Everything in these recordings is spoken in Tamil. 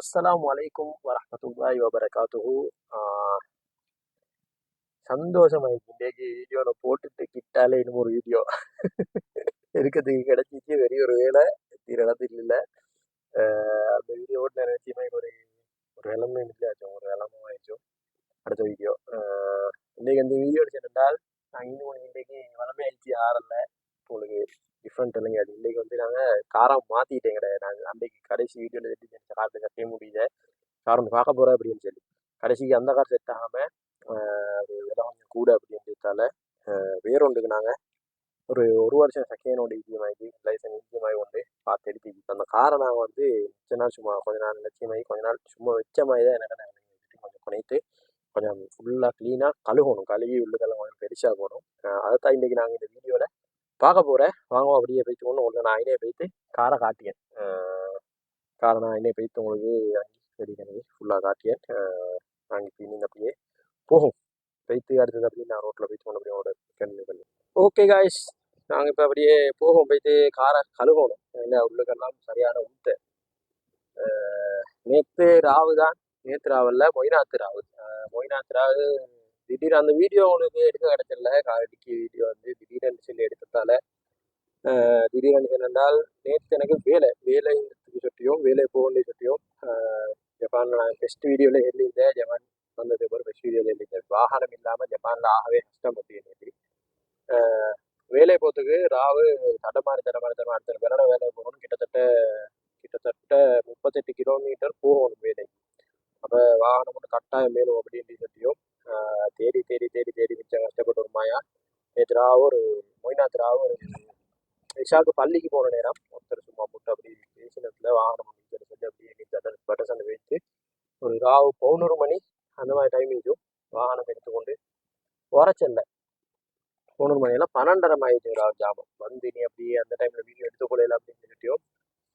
அஸ்ஸலாமு அலைக்கும் வரஹ்மத்துல்லாஹி வபரகாத்துஹு. ஆஹ் சந்தோஷமாயிடுச்சு. இன்னைக்கு வீடியோல போட்டுட்டு கிட்டாலே இன்னும் ஒரு வீடியோ இருக்கிறதுக்கு கிடைச்சிச்சு. வெறிய ஒரு வேலை தீரளத்தில் இல்லை. அந்த வீடியோ ஓட்டு நினைச்சுமே ஒரு ஒரு வெள்ளமே இல்லையாச்சும், ஒரு வெள்ளமும் ஆயிடுச்சோம். அடுத்த வீடியோ இன்னைக்கு அந்த வீடியோ எடுத்துட்டால் நான் இன்னும் இன்னைக்கு வளமே ஆயிடுச்சு ஆறல. உங்களுக்கு டிஃப்ரெண்ட் இல்லைங்க. அது இன்னைக்கு வந்து நாங்கள் காரம் மாற்றிட்டேன் கிடையாது. நாங்கள் அன்றைக்கு கடைசி வீடியோவில் எடுத்து காரத்தை கட்டே முடியல. காரம் பார்க்க போகிறேன் அப்படின்னு சொல்லி கடைசிக்கு அந்த கார் செட் ஆகாமல் அது விலை கொஞ்சம் கூட அப்படின்றதால வேறொன்றுக்கு நாங்கள் ஒரு வருஷம் செகண்டோட இஜிஎம்ஐக்கு லைசன்ஸ் இஜிஎம்ஐ வந்து பார்த்து எடுத்து அந்த காரை நாங்கள் வந்து கொஞ்ச நாள் சும்மா கொஞ்ச நாள் லட்சியமாகி கொஞ்ச நாள் சும்மா வச்ச மாதிரி தான் எனக்கு கொஞ்சம் குறைத்து கொஞ்சம் ஃபுல்லாக க்ளீனாக கழுகணும். கழுவி உள்ளுக்கெல்லாம் கொஞ்சம் பெருசாகணும். அதைத்தான் இன்றைக்கி நாங்கள் இந்த வீடியோவில் பார்க்க போகிறேன். வாங்குவோம். அப்படியே போய்த்து ஒன்று நான் ஐனே போய்த்து காரை காட்டியேன். காரை நான் ஐனே போய்த்து உங்களுக்கு ரெடி பண்ணி ஃபுல்லாக காட்டியேன். நாங்கள் இப்போ இன்னும் அப்படியே போகும் போய்த்து அடுத்தது அப்படின்னு நான் ரோட்டில் போய்த்து கொண்டு அப்படியே கண்டினியூ பண்ணி ஓகே காய்ஸ். நாங்கள் இப்போ அப்படியே போகும் போய்த்து காரை கழுகணும். இல்லை உள்ளுக்கெல்லாம் சரியான ஊற்று. நேற்று ராவு தான். நேற்று ராவில்ல மொய்னாத்து ராவு. மொய்னாத்து ராவு திடீர்னு அந்த வீடியோ உங்களுக்கு எடுக்க கிடச்சிடல. காடிக்கு வீடியோ வந்து திடீர்னு சொல்லி எடுத்ததால திடீர்னு என்னென்றால் நேற்று எனக்கு வேலைங்கிறதுக்கு சுட்டியும் வேலை போகணுன்னு சுட்டியும் ஜப்பான் நான் பெஸ்ட் வீடியோவில் எழுதியிருந்தேன். ஜப்பான் வந்தது ஒரு பெஸ்ட் வீடியோவில் எழுதியிருந்தேன். வாகனம் இல்லாமல் ஜப்பானில் ஆகவே கஷ்டம் அப்படின்னு வேலை போகிறதுக்கு ராவு தடமாறி அடுத்த வேலை போகணும். கிட்டத்தட்ட 38 கிலோமீட்டர் போகணும் வேலை. அப்போ வாகனம் மட்டும் கட்டாயம் வேணும் அப்படின்னு சொல்லியும் தேடி தேடி தேடி தேடி மிச்சம் கஷ்டப்பட்டு ஒரு மாயா நேற்று ராவு ஒரு மொய்னாத்து ராவு ஒரு ரிஷாவுக்கு பள்ளிக்கு போன நேரம் ஒருத்தர் சும்மா போட்டு அப்படி பேசினத்தில் வாகனம் சொல்லி அப்படியே பட்டசண்டை வைத்து ஒரு ராவு 11 மணி அந்த மாதிரி டைமிங்கும் வாகனம் எடுத்துக்கொண்டு உரைச்சல்ல 11 மணியெல்லாம் 12:30 ஆயிடுச்சு. ராவு ஜாபம் வந்து நீ அப்படியே அந்த டைமில் வீடியோ எடுத்துக்கொள்ளல அப்படின்னு சொல்லிட்டியும்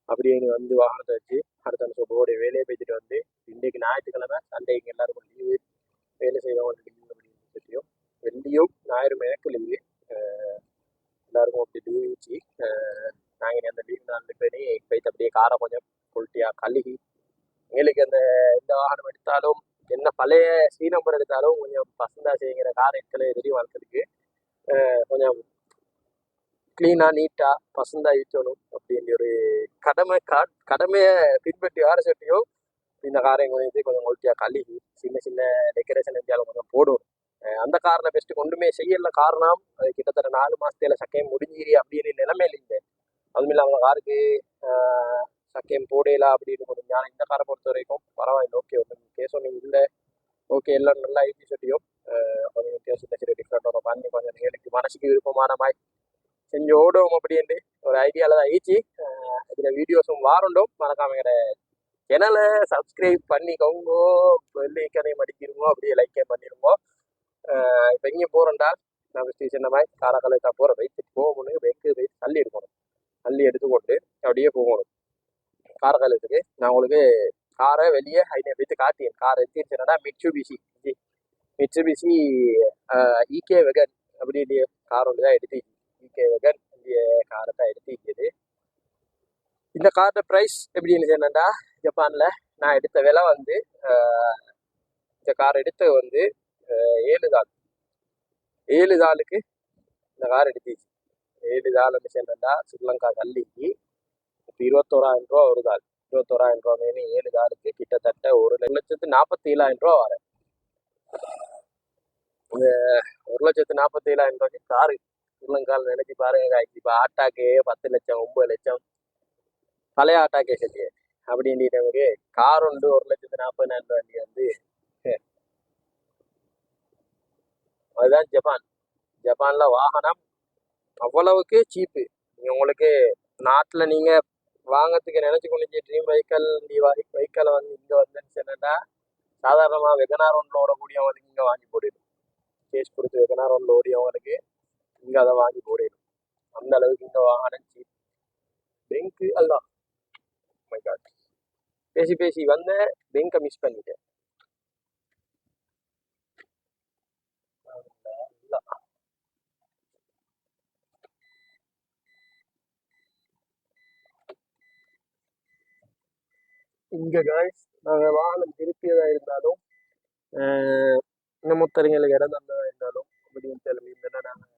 அப்படியே நீ வந்து வாகனத்தை வச்சு அடுத்த சொப்போடைய வேலையை பேசிட்டு வந்து இன்றைக்கு ஞாயிற்றுக்கிழமை சண்டேக்கு எல்லாருக்கும் லீவு வேலை செய்யறவங்க லீவு அப்படின்னு சொல்லிட்டியும் வெள்ளியும் ஞாயிறு எனக்கு லீவு எல்லாருக்கும் அப்படி லீவ் வச்சு நாங்கள் அந்த லீவ் நாள் போய்த்து அப்படியே காரை கொஞ்சம் குவாலிட்டியாக கழுகி எங்களுக்கு எந்த வாகனம் எடுத்தாலும் என்ன பழைய ஸ்ரீ நம்பர் எடுத்தாலும் கொஞ்சம் பசந்தா செய்கிற கார் எடுக்கல எதிரி வளர்த்துருக்கு கொஞ்சம் க்ளீனாக நீட்டாக பசந்தாக இருக்கணும் அப்படின்ற ஒரு கடமையை பின்பற்றி வர சட்டியும் இந்த காரை கொஞ்சம் குவாலிட்டியாக கழுகி சின்ன சின்ன டெக்கரேஷன் இருந்தாலும் கொஞ்சம் போடும். அந்த காரில் பெஸ்ட்டு கொண்டுமே செய்யல. காரணம் அது கிட்டத்தட்ட 4 மாதத்துல சக்கையம் முடிஞ்சிரி அப்படின்னு நிலைமையில இல்லை. அதுவும் இல்லாமல் காருக்கு சக்கையம் போடலாம் அப்படின்னு கொஞ்சம் ஞானம். இந்த காரை பொறுத்த வரைக்கும் பரவாயில்லை. ஓகே ஒன்று பேசணும் இல்லை ஓகே எல்லாம் நல்லா ஐடி சட்டியும் கொஞ்சம் வித்தியாசத்தை சரி டிஃப்ரெண்டாக பண்ணி கொஞ்சம் எனக்கு மனசுக்கு விருப்பமான மாதிரி செஞ்சு ஓடுவோம் அப்படின்னு ஒரு ஐடியாவில் தான் ஆயிடுச்சு. இதில் வீடியோஸும் வாரண்டும் மறக்காம சேனலை சப்ஸ்கிரைப் பண்ணிக்கோங்க. வெள்ளைக்கனையும் அடிக்கிறோமோ அப்படியே லைக்கே பண்ணிடுவோம். இப்போ எங்கேயும் போகிறோம்டா நம்ம ஸ்டேஷன் மாதிரி காரக்கலை தான் போகிற வைத்துட்டு போகணும். வைத்து தள்ளி எடுக்கணும். தள்ளி எடுத்துக்கொண்டு அப்படியே போகணும் காரக்கலத்துக்கு. நான் உங்களுக்கு காரை வெளியே ஐநூறு வைத்து காட்டியேன். கார் எடுத்துச்சுன்னா மிட்சுபிஷி ஈகே வெகன் அப்படின்னு கார் ஒன்று தான் எடுத்து ஈகே வெகன் இந்த காரை தான் எடுத்துக்கிது. இந்த காரோட ப்ரைஸ் எப்படின்னு என்னென்னா ஜப்பானில் நான் எடுத்த விலை வந்து இந்த கார் எடுத்த வந்து 7 தாளுக்கு இந்த கார் எடுத்துச்சு. 7 தாள் என்னென்னா ஸ்ரீலங்கா கல்லிக்கு இப்போ 21,000 ரூபா ஒரு தாள். 21,000 ரூபா மேலே 7 தாளுக்கு கிட்டத்தட்ட 1,47,000 ரூபா வர. இந்த 1,47,000 ரூபாய்க்கு காரு ஸ்ரீலங்காவில் நினைச்சு பாருங்க. இப்போ ஆட்டாக்கே 10 லட்சம் 9 லட்சம் பழைய ஆட்டாக்கே சரி அப்படின்றவங்க கார் உண்டு 1,40,000 ரூபாய் வந்து அதுதான் ஜப்பானில் வாகனம் அவ்வளவுக்கு சீப்பு. உங்களுக்கு நாட்டில் நீங்கள் வாங்கிறதுக்கு நினச்சி கொண்டு ட்ரீம் வெஹிக்கலை வந்து இங்கே வந்துன்னு சொன்னா சாதாரணமாக வெகனார் ஒன்றில் ஓடக்கூடியவங்களுக்கு இங்கே வாங்கி போடிடும். கேஸ் கொடுத்து வெகனார் ஒன்றில் ஓடியவங்களுக்கு இங்கே அதை வாங்கி போடிடும். அந்த அளவுக்கு இந்த வாகனம் சீப். பெங்க்கு அதுதான் பேசி வந்த பெங்கை மிஸ் பண்ணிட்டேன். இங்கே காய்ஸ் நாங்கள் வாகனம் திருப்பியதாக இருந்தாலும் இன்னும் முத்தரைங்களுக்கு இடம் தந்ததாக இருந்தாலும் அப்படின்னு கிளம்பி இருந்தேன்னா நாங்கள்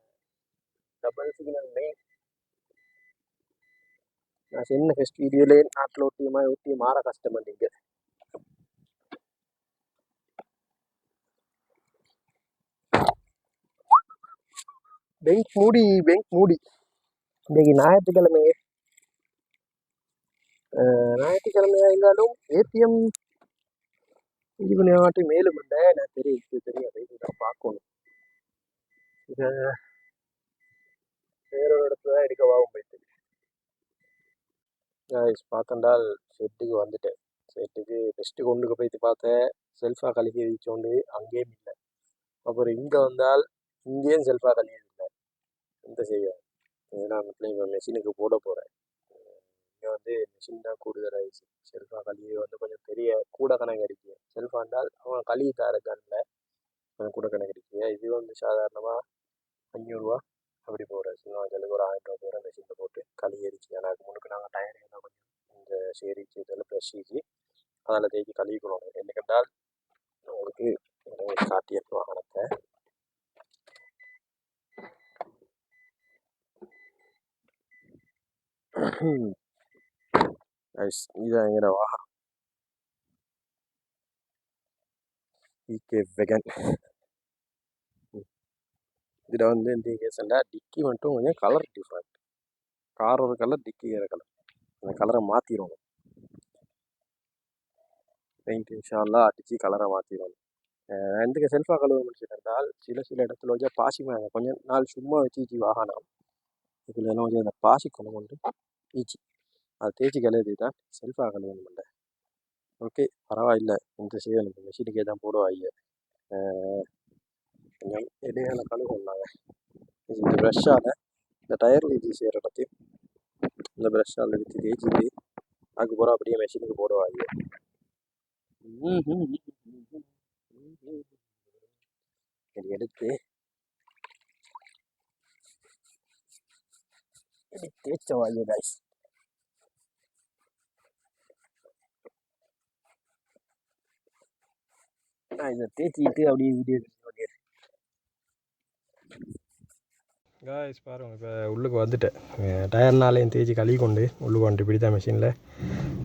டபுள் சிக்னல் மெயின் நான் சின்ன ஃபெஸ்ட் வீடியோலே நாட்டில் ஒட்டி மாற கஷ்டம் பண்ணிங்க பெங்க் மூடி இன்னைக்கு ஞாயிற்றுக்கிழமையா இருந்தாலும் ஏடிஎம் இது பண்ணி மேலும் இல்லை நான் தெரியும் பார்க்கணும் இதை வேற ஒரு இடத்துல தான் எடுக்கவாகும் போயிட்டு பார்த்தண்டால் செட்டுக்கு வந்துட்டேன் செட்டுக்கு ஃபெஸ்ட்டு கொண்டுக்கு போயிட்டு பார்த்தேன் செல்ஃபாக கழுகி வச்சோண்டு அங்கேயும் இல்லை அப்புறம் இங்கே வந்தால் இங்கேயும் செல்ஃபாக கழுகி இல்லை எந்த செய்ய ஏன்னா இப்போ மெஷினுக்கு போட போகிறேன் இங்கே வந்து மிஷின் தான் கூடுதல் ஆயிடுச்சு செல்ஃபாக கழுவி வந்து கொஞ்சம் பெரிய கூட கணக்கு அடிக்கு செல்ஃபா இருந்தால் அவன் கழுவி தரக்கானில் கொஞ்சம் கூட கணக்கு அடிக்கு இது வந்து சாதாரணமாக 500 அப்படி போகிறேன் சின்ன வயசுக்கு ஒரு 1000 ரூபா போகிற மெஷினில் போட்டு கழுவி அடிச்சு எனக்கு முன்னுக்கு நாங்கள் டயர் தான் கொஞ்சம் இந்த சேரிச்சு இதில் ப்ரெஷ்ஷிச்சு அதில் தேய்ச்சி கழுவிக்கணும் என்ன கண்டால் உங்களுக்கு காட்டியிருக்க வாகனத்தை இதான் எங்கிற வாகனம் வெகன் இதில் வந்து இந்த கேஸண்டா டிக்கி மட்டும் கொஞ்சம் கலர் டிஃப்ரெண்ட் கார் ஒரு கலர் டிக்கி வேறு கலர் அந்த கலரை மாற்றிடணும் பெயிண்ட் இன்ஷால்லா அடித்து கலரை மாற்றிடணும் எந்த செல்ஃபாக கழுவ முடிச்சுட்டால் சில இடத்துல வச்சா பாசி கொஞ்சம் நாள் சும்மா வச்சு வாகனம் இதில் எல்லாம் வச்சு அந்த பாசி கொண்டு ஈச்சி அதை தேய்ச்சி கழுவுறது தான் செல்ஃபாக கழுவணும் இல்லை ஓகே பரவாயில்ல இந்த செய்யணும் இந்த மெஷினுக்கே தான் போடுவாங்க கொஞ்சம் இடையில கழுவுனாங்க இந்த ப்ரெஷ்ஷால் இந்த டயர் வீச்சி செய்கிற இடத்தையும் இந்த ப்ரெஷ்ஷால் எடுத்து தேய்ச்சிட்டு அதுக்கப்புறம் அப்படியே மெஷினுக்கு போடுவாங்க இது எடுத்து தேய்ச்சவாங்க கைஸ் நான் இதை தேய்ச்சிக்கிட்டு அப்படியே வீடியோ பண்ணிடுறேன் காய்ஸ் பாருங்க இப்போ உள்ளுக்கு வந்துட்டேன் டயர்னாலையும் தேய்ச்சி கழுவி கொண்டு உள்ளுக்கு வந்துட்டு இப்படி தான் மெஷினில்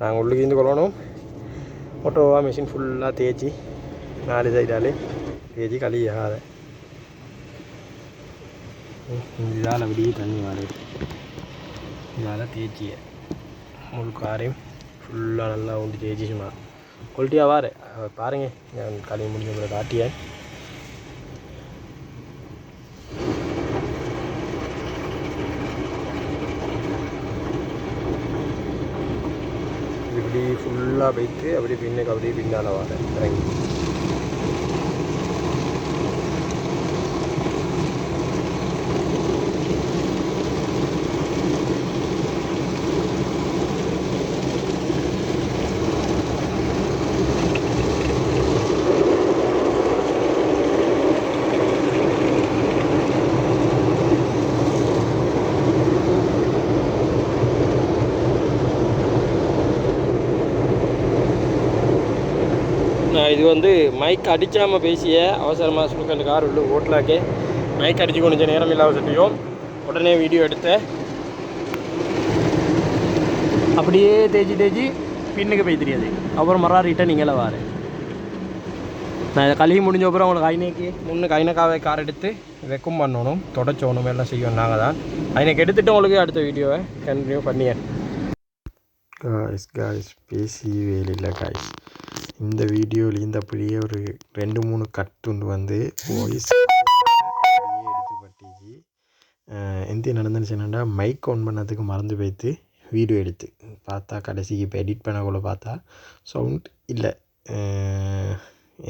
நாங்கள் உள்ளுக்கு இருந்து கொள்ளணும் ஆட்டோவாக மெஷின் ஃபுல்லாக தேய்ச்சி 4 சைடாலே தேய்ச்சி கழுவி ஆகாத இதால் அப்படியே தண்ணி வருது இதால் தேய்ச்சிய முழு காரையும் ஃபுல்லாக நல்லா உண்டு தேய்ச்சி சும்மா குவாலிட்டியாக வாரு பாருங்கள் நான் கழுவி முடிஞ்ச பிறகு காட்டியேன் இப்படி ஃபுல்லாக வைத்து அப்படியே பின்னுக்கு அப்படியே பின்னால் வார இறங்கி இது வந்து மைக் அடிக்காமல் பேசிய அவசரமாக சுடுக்கண்டு கார் உள்ள ஓட்டலாக்கே மைக் அடித்து கொஞ்சம் நேரம் இல்லாத சொல்லியும் உடனே வீடியோ எடுத்தேன் அப்படியே தேய்ச்சி பின்னுக்கு போய் தெரியாது அப்புறம் மறுநாள் ரிட்டன் நீங்களே வாரு நான் இதை கழுவி முடிஞ்ச அப்புறம் உங்களுக்கு ஐநக்காவே கார் எடுத்து வெக்கும் பண்ணணும் தொடச்சோணும் எல்லாம் செய்யணும் நாங்கள் தான் ஐநக்கு எடுத்துகிட்டு உங்களுக்கு அடுத்த வீடியோவை கண்டினியூ பண்ணியேன் காய்ஸ் பேசி வேலையில் காய்ஸ் இந்த வீடியோவில் இந்த அப்படியே ஒரு 2-3 கட்டுண்டு வந்து வாய்ஸ் எடுத்து பட்டிச்சு எந்த நடந்துச்சுன்னா மைக் ஆன் பண்ணதுக்கு மறந்து போய்த்து வீடியோ எடுத்து பார்த்தா கடைசிக்கு இப்போ எடிட் பண்ணக்குள்ள பார்த்தா சவுண்ட் இல்லை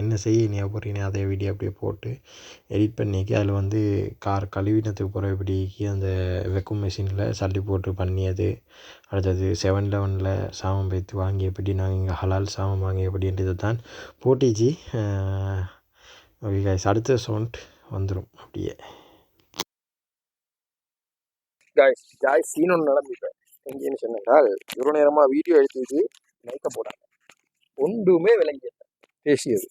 என்ன செய்ய நீ போகிறீங்க அதே வீடியோ அப்படியே போட்டு எடிட் பண்ணிக்கி அதில் வந்து கார் கழுவினத்துக்கு போகிற இப்படிக்கு அந்த வெக்கும் மிஷினில் சல்லி போட்டு பண்ணியது அடுத்தது 7-Eleven சாமம் வைத்து வாங்கி எப்படி நாங்கள் இங்கே ஹலால் சாமம் வாங்கி எப்படின்றது தான் போட்டிச்சு ஓகே காய்ஸ் அடுத்த சவுண்ட் வந்துடும் அப்படியே காய்ஸ் சீன் ஒன்று நடந்துட்டேன் எங்கேன்னு சொன்னால் இவ்வளோ நேரமாக வீடியோ எடுத்துட்டு மைக்கை போடாங்க ஒன்றுமே விளங்கியது பேசியது.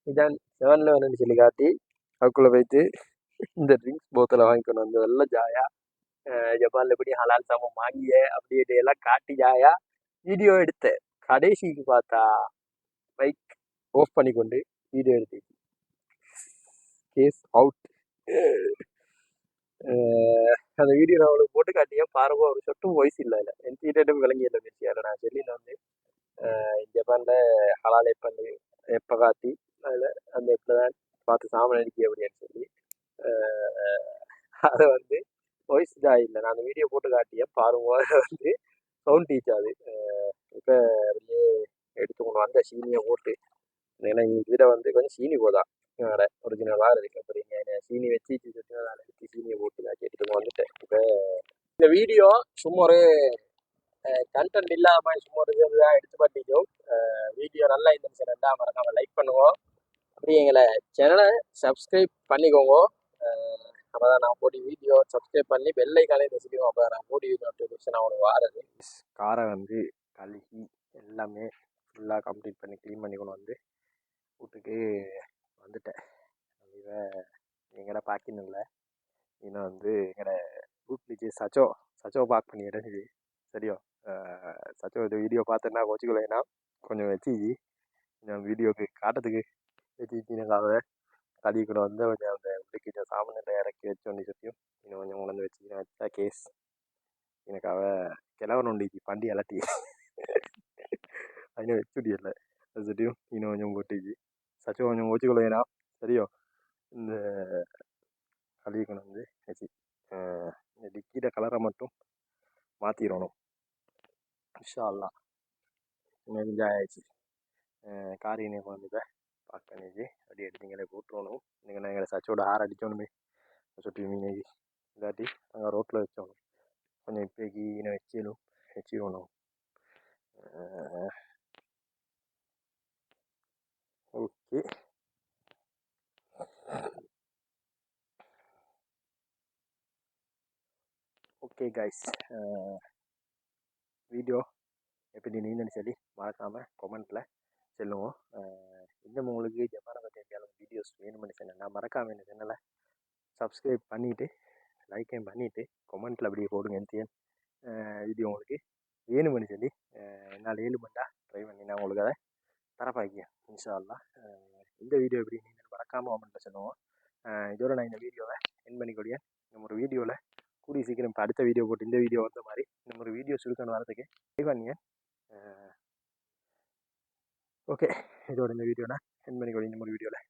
இதான் 7-Eleven சொல்லி காட்டி அதுக்குள்ளே போயிட்டு இந்த ட்ரிங்க்ஸ் போத்தலை வாங்கிக்கொண்டு வந்து எல்லாம் ஜாயா ஜப்பானில் எப்படி ஹலால் சாமான் வாங்கிய அப்படியே எல்லாம் காட்டி ஜாயா வீடியோ எடுத்தேன். கடைசிக்கு பார்த்தா பைக் ஆஃப் பண்ணி கொண்டு வீடியோ எடுத்து கேஸ் அவுட். அந்த வீடியோ நான் அவளுக்கு போட்டு காட்டியேன் பாருங்க. ஒரு சொட்டும் வாய்ஸ் இல்லை இல்லை என்கிட்டும் விளங்கியில்லை பேசியால் நான் செல்லியில் வந்து ஜப்பானில் ஹலால் எப்போ காட்டி அதில் அந்த எப்போ தான் பார்த்து சாமான் அடிக்க அப்படின்னு சொல்லி அதை வந்து வாய்ஸ் இதாக இல்லை. நான் அந்த வீடியோ போட்டு காட்டியேன் பாருங்க. அதை வந்து சவுண்ட் டீச் ஆகுது. இப்போ அப்படியே எடுத்துக்கணும் அந்த சீனியை போட்டு. ஏன்னா இதில் வந்து கொஞ்சம் சீனி போதா ஒரிஜினலாக இருக்கு. அப்புறம் சீனி வச்சு அதை எடுத்து சீனியை போட்டு காட்டி எடுத்துக்கணும் வந்துட்டேன். இப்போ இந்த வீடியோ சும்மா ஒரு கண்டென்ட் இல்லாமல் சும்மா ஒரு இதுதான் எடுத்து பண்ணிட்டோம். வீடியோ நல்லா இருந்துச்சு ரெண்டா மறக்காம லைக் பண்ணுவோம். அப்படி எங்களை சேனலை சப்ஸ்கிரைப் பண்ணிக்கோங்க. அப்போ தான் நான் போடி வீடியோ சப்ஸ்கிரைப் பண்ணி பெல்லை காலையில் வச்சுக்கோங்க. அப்போ நான் போடி நோட்டிஃபிகேஷன் அவனுக்கு வாரது. காரை வந்து கழுகி எல்லாமே ஃபுல்லாக கம்ப்ளீட் பண்ணி க்ளீன் பண்ணி கொண்டு வந்து வீட்டுக்கு வந்துட்டேன். இதை எங்கட பார்க்கிங் இல்லை இன்னும் வந்து எங்கட வீட்லிச்சு சச்சோ பார்க் பண்ணி இடஞ்சி சரியோ. சச்சோ இந்த வீடியோ பார்த்தேன்னா வச்சுக்கலைன்னா கொஞ்சம் வச்சு கொஞ்சம் வீடியோக்கு காட்டுறதுக்கு வச்சுக்காக கழுவி கூட வந்து கொஞ்சம் அந்த உள்ளிக்கிட்ட சாமான் இறக்கி வச்சோன்னே சுற்றியும் இன்னும் கொஞ்சம் உணர்ந்து வச்சுக்கினா வச்சா கேஸ் எனக்காக கிளவனுண்டிக்கு பண்டி அலட்டி அதில் வச்சுடியல அது சுற்றியும் இன்னும் கொஞ்சம் போட்டுச்சு சச்சோ கொஞ்சம் வச்சுக்கலைன்னா சரியோ. இந்த கழுவி கொண்டு வந்து வச்சு இந்த டிக்கியோட கலரை மட்டும் மாற்றிடணும் இன்ஷா அல்லாஹ். என்ஜாய் ஆயிடுச்சு. காரினை குழந்தை பார்க் பண்ணிச்சு அப்படி எடுத்தீங்களே போட்டுருவணும். நீங்கள் நான் எங்களை சச்சோட ஆறு அடித்தோணுமே சுற்றி மீனேஜி இல்லாட்டி நாங்கள் ரோட்டில் வச்சோணும். கொஞ்சம் இப்போக்கி இன்னும் வச்சிடணும். ஓகே ஓகே கைஸ், வீடியோ எப்படி நீங்கன்னு சொல்லி மறக்காமல் கொமெண்ட்டில் சொல்லுவோம். இன்னும் உங்களுக்கு ஜப்பானை பற்றி எங்கேயாலும் வீடியோஸ் வேணும்னு சொன்னேன்னா மறக்காமல் இந்த சேனலை சப்ஸ்கிரைப் பண்ணிவிட்டு லைக்கையும் பண்ணிவிட்டு கொமெண்ட்டில் அப்படியே போடுங்க. என் வீடியோ உங்களுக்கு வேணும்னு சொல்லி என்னால் 7 மண்டா ட்ரை பண்ணி நான் உங்களுக்கு அதை தரப்பாக்கியேன் இன்ஷா அல்லாஹ். இந்த வீடியோ எப்படி நீங்கள் மறக்காமல் கொமெண்ட்டில் சொல்லுவோம். இதோட நான் இந்த வீடியோவை என் பண்ணிக்கூடிய நம்ம ஒரு வீடியோவில் கூடிய சீக்கிரம் இப்போ அடுத்த வீடியோ போட்டு இந்த வீடியோ வந்த மாதிரி நம்ம ஒரு வீடியோ சுருக்கணும் வரதுக்கு ட்ரை பண்ணிங்க. ஓகே இதோட இந்த வீடியோவில் என் பண்ணிக்கூடிய இந்த ஒரு வீடியோவில்